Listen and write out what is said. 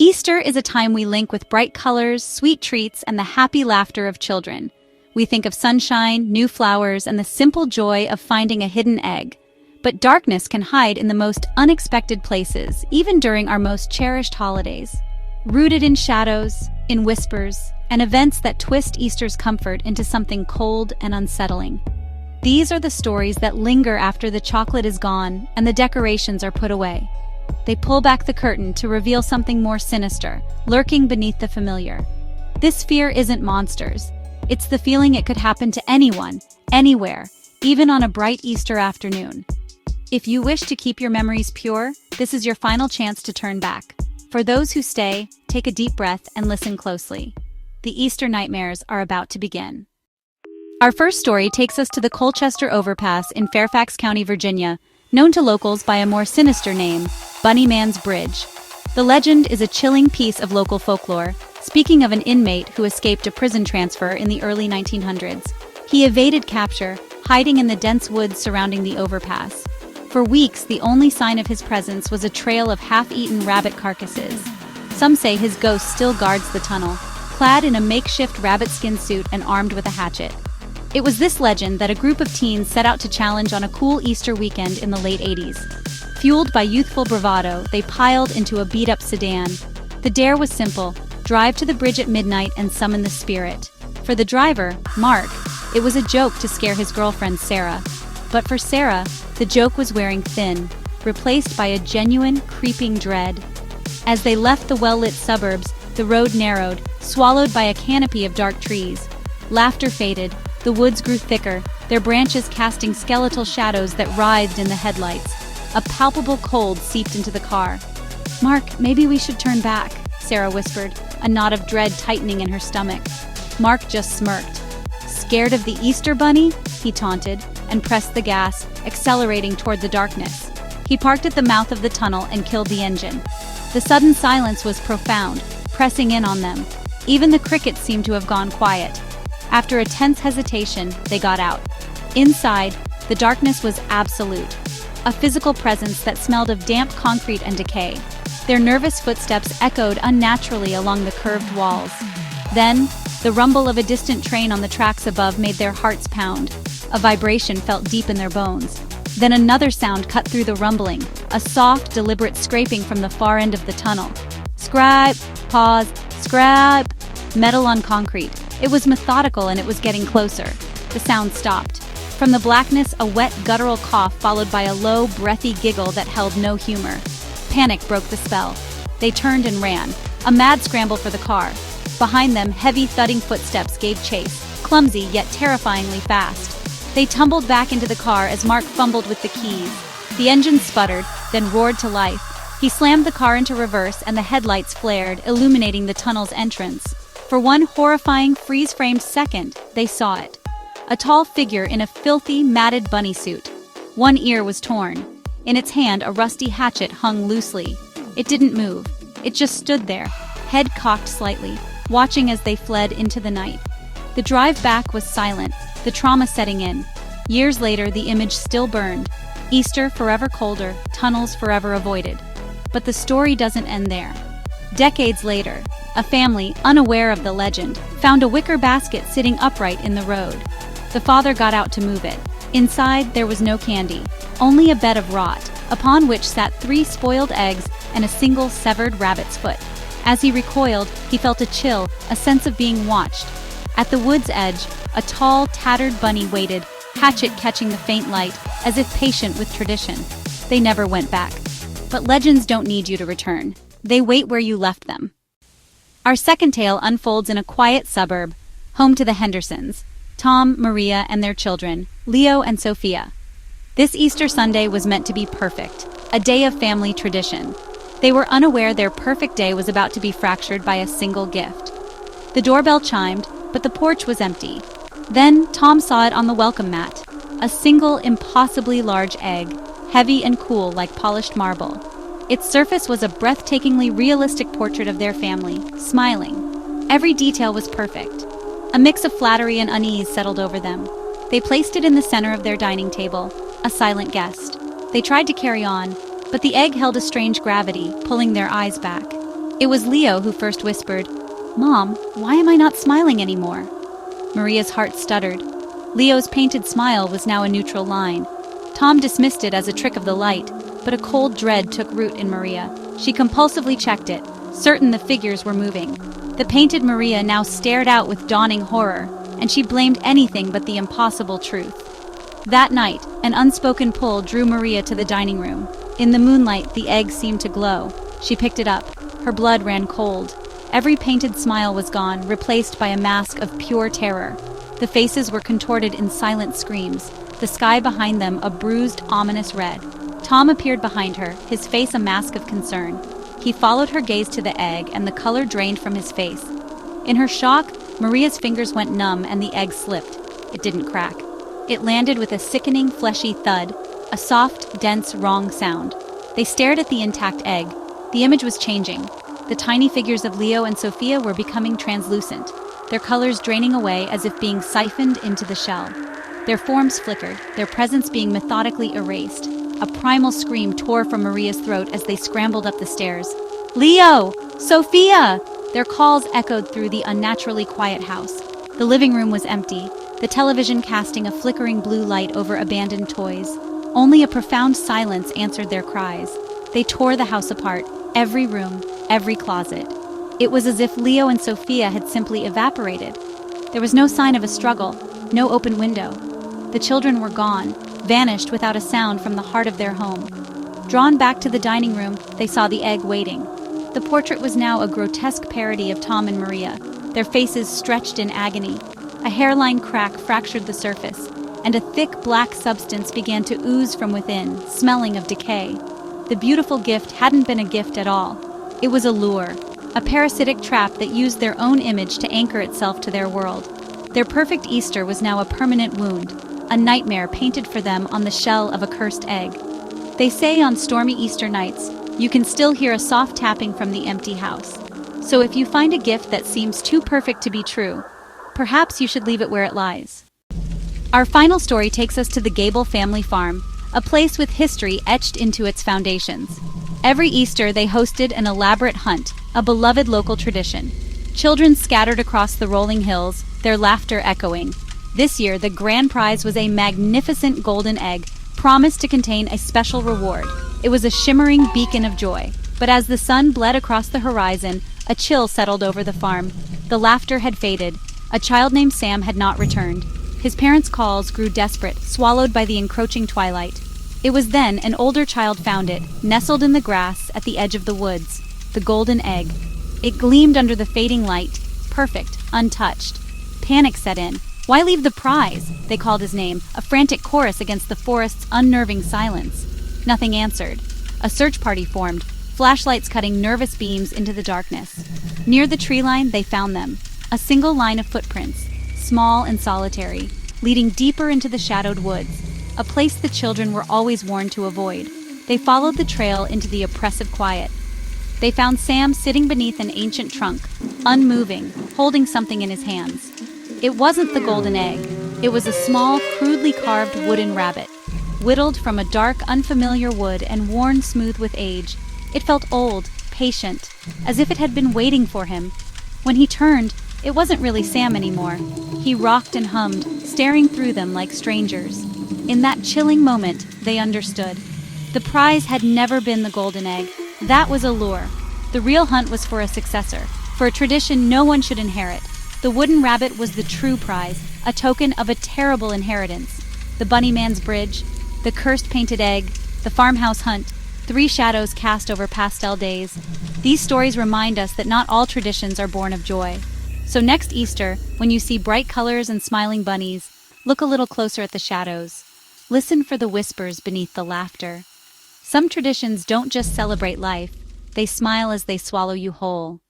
Easter is a time we link with bright colors, sweet treats, and the happy laughter of children. We think of sunshine, new flowers, and the simple joy of finding a hidden egg. But darkness can hide in the most unexpected places, even during our most cherished holidays. Rooted in shadows, in whispers, and events that twist Easter's comfort into something cold and unsettling. These are the stories that linger after the chocolate is gone and the decorations are put away. They pull back the curtain to reveal something more sinister, lurking beneath the familiar. This fear isn't monsters. It's the feeling it could happen to anyone, anywhere, even on a bright Easter afternoon. If you wish to keep your memories pure, this is your final chance to turn back. For those who stay, take a deep breath and listen closely. The Easter nightmares are about to begin. Our first story takes us to the Colchester Overpass in Fairfax County, Virginia, known to locals by a more sinister name, Bunnyman's Bridge. The legend is a chilling piece of local folklore, speaking of an inmate who escaped a prison transfer in the early 1900s. He evaded capture, hiding in the dense woods surrounding the overpass. For weeks, the only sign of his presence was a trail of half-eaten rabbit carcasses. Some say his ghost still guards the tunnel, clad in a makeshift rabbit-skin suit and armed with a hatchet. It was this legend that a group of teens set out to challenge on a cool Easter weekend in the late 80s. Fueled by youthful bravado, they piled into a beat-up sedan. The dare was simple: drive to the bridge at midnight and summon the spirit. For the driver, Mark, it was a joke to scare his girlfriend Sarah. But for Sarah, the joke was wearing thin, replaced by a genuine, creeping dread. As they left the well-lit suburbs, the road narrowed, swallowed by a canopy of dark trees. Laughter faded, the woods grew thicker, their branches casting skeletal shadows that writhed in the headlights. A palpable cold seeped into the car. "Mark, maybe we should turn back," Sarah whispered, a knot of dread tightening in her stomach. Mark just smirked. "Scared of the Easter bunny?" he taunted, and pressed the gas, accelerating toward the darkness. He parked at the mouth of the tunnel and killed the engine. The sudden silence was profound, pressing in on them. Even the crickets seemed to have gone quiet. After a tense hesitation, they got out. Inside, the darkness was absolute. A physical presence that smelled of damp concrete and decay. Their nervous footsteps echoed unnaturally along the curved walls. Then, the rumble of a distant train on the tracks above made their hearts pound. A vibration felt deep in their bones. Then another sound cut through the rumbling, a soft, deliberate scraping from the far end of the tunnel. Scrape, pause, scrape. Metal on concrete. It was methodical and it was getting closer. The sound stopped. From the blackness, a wet, guttural cough followed by a low, breathy giggle that held no humor. Panic broke the spell. They turned and ran, a mad scramble for the car. Behind them, heavy, thudding footsteps gave chase, clumsy yet terrifyingly fast. They tumbled back into the car as Mark fumbled with the keys. The engine sputtered, then roared to life. He slammed the car into reverse and the headlights flared, illuminating the tunnel's entrance. For one horrifying, freeze-framed second, they saw it. A tall figure in a filthy, matted bunny suit. One ear was torn. In its hand, a rusty hatchet hung loosely. It didn't move. It just stood there, head cocked slightly, watching as they fled into the night. The drive back was silent, the trauma setting in. Years later, the image still burned. Easter forever colder, tunnels forever avoided. But the story doesn't end there. Decades later, a family, unaware of the legend, found a wicker basket sitting upright in the road. The father got out to move it. Inside, there was no candy, only a bed of rot, upon which sat 3 spoiled eggs and a single severed rabbit's foot. As he recoiled, he felt a chill, a sense of being watched. At the wood's edge, a tall, tattered bunny waited, hatchet catching the faint light, as if patient with tradition. They never went back. But legends don't need you to return. They wait where you left them. Our second tale unfolds in a quiet suburb, home to the Hendersons, Tom, Maria, and their children, Leo and Sophia. This Easter Sunday was meant to be perfect, a day of family tradition. They were unaware their perfect day was about to be fractured by a single gift. The doorbell chimed, but the porch was empty. Then Tom saw it on the welcome mat, a single impossibly large egg, heavy and cool like polished marble. Its surface was a breathtakingly realistic portrait of their family, smiling. Every detail was perfect. A mix of flattery and unease settled over them. They placed it in the center of their dining table, a silent guest. They tried to carry on, but the egg held a strange gravity, pulling their eyes back. It was Leo who first whispered, "Mom, why am I not smiling anymore?" Maria's heart stuttered. Leo's painted smile was now a neutral line. Tom dismissed it as a trick of the light, but a cold dread took root in Maria. She compulsively checked it, certain the figures were moving. The painted Maria now stared out with dawning horror, and she blamed anything but the impossible truth. That night, an unspoken pull drew Maria to the dining room. In the moonlight, the egg seemed to glow. She picked it up. Her blood ran cold. Every painted smile was gone, replaced by a mask of pure terror. The faces were contorted in silent screams, the sky behind them a bruised, ominous red. Tom appeared behind her, his face a mask of concern. He followed her gaze to the egg, and the color drained from his face. In her shock, Maria's fingers went numb and the egg slipped. It didn't crack. It landed with a sickening, fleshy thud, a soft, dense, wrong sound. They stared at the intact egg. The image was changing. The tiny figures of Leo and Sophia were becoming translucent, their colors draining away as if being siphoned into the shell. Their forms flickered, their presence being methodically erased. A primal scream tore from Maria's throat as they scrambled up the stairs. "Leo! Sophia!" Their calls echoed through the unnaturally quiet house. The living room was empty, the television casting a flickering blue light over abandoned toys. Only a profound silence answered their cries. They tore the house apart, every room, every closet. It was as if Leo and Sophia had simply evaporated. There was no sign of a struggle, no open window. The children were gone, vanished without a sound from the heart of their home. Drawn back to the dining room, they saw the egg waiting. The portrait was now a grotesque parody of Tom and Maria, their faces stretched in agony. A hairline crack fractured the surface, and a thick black substance began to ooze from within, smelling of decay. The beautiful gift hadn't been a gift at all. It was a lure, a parasitic trap that used their own image to anchor itself to their world. Their perfect Easter was now a permanent wound, a nightmare painted for them on the shell of a cursed egg. They say on stormy Easter nights, you can still hear a soft tapping from the empty house. So if you find a gift that seems too perfect to be true, perhaps you should leave it where it lies. Our final story takes us to the Gable family farm, a place with history etched into its foundations. Every Easter they hosted an elaborate hunt, a beloved local tradition. Children scattered across the rolling hills, their laughter echoing. This year, the grand prize was a magnificent golden egg, promised to contain a special reward. It was a shimmering beacon of joy. But as the sun bled across the horizon, a chill settled over the farm. The laughter had faded. A child named Sam had not returned. His parents' calls grew desperate, swallowed by the encroaching twilight. It was then an older child found it, nestled in the grass at the edge of the woods. The golden egg. It gleamed under the fading light, perfect, untouched. Panic set in. "Why leave the prize?" They called his name, a frantic chorus against the forest's unnerving silence. Nothing answered. A search party formed, flashlights cutting nervous beams into the darkness. Near the tree line, they found them. A single line of footprints, small and solitary, leading deeper into the shadowed woods, a place the children were always warned to avoid. They followed the trail into the oppressive quiet. They found Sam sitting beneath an ancient trunk, unmoving, holding something in his hands. It wasn't the golden egg. It was a small, crudely carved wooden rabbit, whittled from a dark, unfamiliar wood and worn smooth with age. It felt old, patient, as if it had been waiting for him. When he turned, it wasn't really Sam anymore. He rocked and hummed, staring through them like strangers. In that chilling moment, they understood. The prize had never been the golden egg. That was a lure. The real hunt was for a successor, for a tradition no one should inherit. The wooden rabbit was the true prize, a token of a terrible inheritance. The bunny man's bridge, the cursed painted egg, the farmhouse hunt, 3 shadows cast over pastel days. These stories remind us that not all traditions are born of joy. So next Easter, when you see bright colors and smiling bunnies, look a little closer at the shadows. Listen for the whispers beneath the laughter. Some traditions don't just celebrate life, they smile as they swallow you whole.